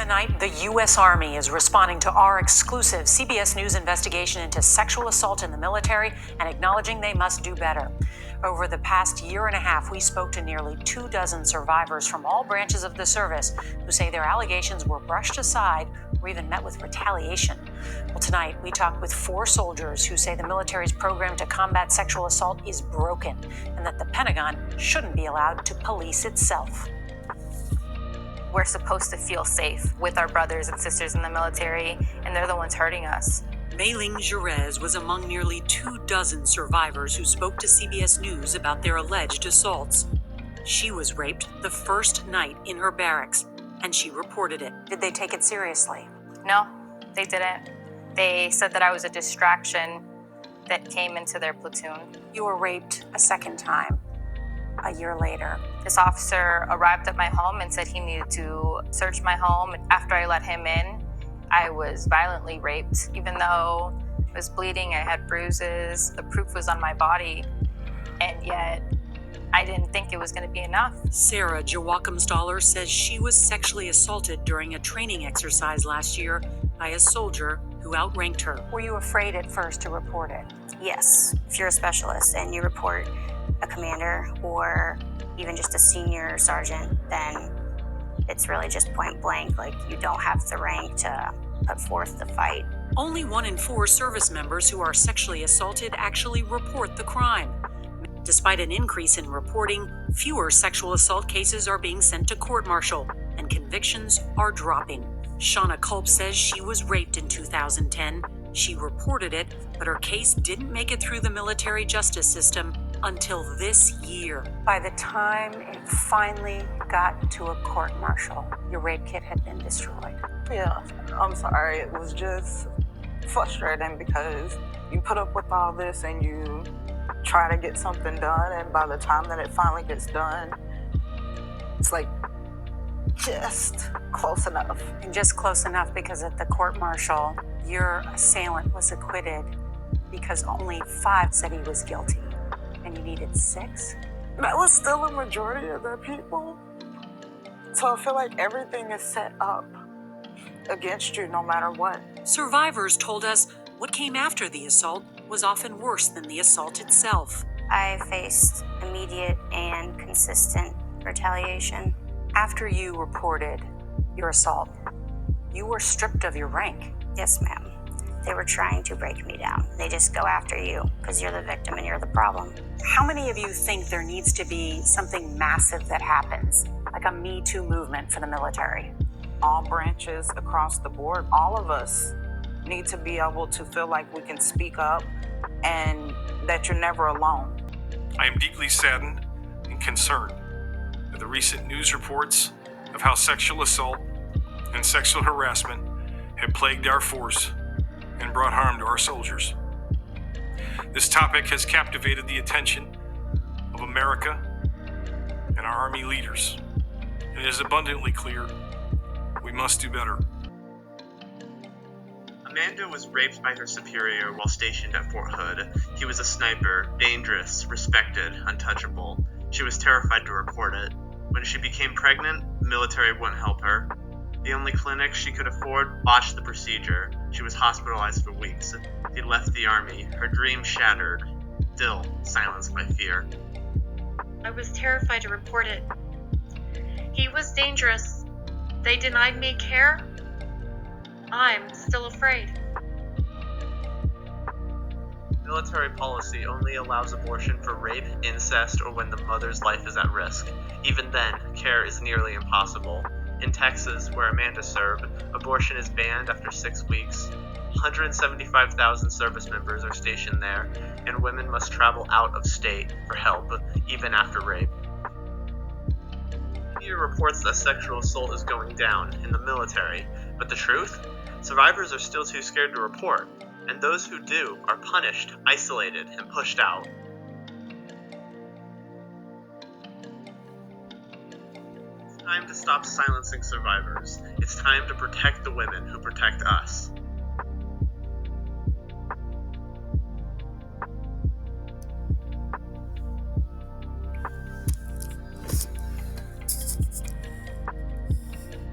Tonight, the U.S. Army is responding to our exclusive CBS News investigation into sexual assault in the military and acknowledging they must do better. Over the past year and a half, we spoke to nearly 24 survivors from all branches of the service who say their allegations were brushed aside or even met with retaliation. Well, tonight, we talked with 4 soldiers who say the military's program to combat sexual assault is broken and that the Pentagon shouldn't be allowed to police itself. We're supposed to feel safe with our brothers and sisters in the military, and they're the ones hurting us. Mei-Ling Jerez was among nearly 24 survivors who spoke to CBS News about their alleged assaults. She was raped the first night in her barracks, and she reported it. Did they take it seriously? No, they didn't. They said that I was a distraction that came into their platoon. You were raped a second time, a year later. This officer arrived at my home and said he needed to search my home. After I let him in, I was violently raped. Even though I was bleeding, I had bruises, the proof was on my body, and yet I didn't think it was going to be enough. Sarah Joachimsthaler says she was sexually assaulted during a training exercise last year by a soldier who outranked her. Were you afraid at first to report it? Yes. If you're a specialist and you report a commander or even just a senior sergeant, then it's really just point blank, like you don't have the rank to put forth the fight. Only 1 in 4 service members who are sexually assaulted actually report the crime. Despite an increase in reporting, fewer sexual assault cases are being sent to court-martial, and convictions are dropping. Shauna Culp says she was raped in 2010. She reported it, but her case didn't make it through the military justice system until this year. By the time it finally got to a court-martial, your rape kit had been destroyed. Yeah, I'm sorry. It was just frustrating because you put up with all this and you try to get something done, and by the time that it finally gets done, it's like just close enough. And just close enough because at the court-martial, your assailant was acquitted because only 5 said he was guilty. And you needed 6? That was still a majority of the people. So I feel like everything is set up against you no matter what. Survivors told us what came after the assault was often worse than the assault itself. I faced immediate and consistent retaliation. After you reported your assault, you were stripped of your rank. Yes, ma'am. They were trying to break me down. They just go after you because you're the victim and you're the problem. How many of you think there needs to be something massive that happens, like a Me Too movement for the military? All branches across the board, all of us need to be able to feel like we can speak up and that you're never alone. I am deeply saddened and concerned at the recent news reports of how sexual assault and sexual harassment have plagued our force and brought harm to our soldiers. This topic has captivated the attention of America and our Army leaders. It is abundantly clear we must do better. Amanda was raped by her superior while stationed at Fort Hood. He was a sniper, dangerous, respected, untouchable. She was terrified to report it. When she became pregnant, the military wouldn't help her. The only clinic she could afford botched the procedure. She was hospitalized for weeks. She left the Army, her dream shattered, still silenced by fear. I was terrified to report it. He was dangerous. They denied me care. I'm still afraid. Military policy only allows abortion for rape, incest, or when the mother's life is at risk. Even then, care is nearly impossible. In Texas, where Amanda served, abortion is banned after 6 weeks. 175,000 service members are stationed there, and women must travel out of state for help, even after rape. Media reports that sexual assault is going down in the military, but the truth? Survivors are still too scared to report, and those who do are punished, isolated, and pushed out. It's time to stop silencing survivors. It's time to protect the women who protect us.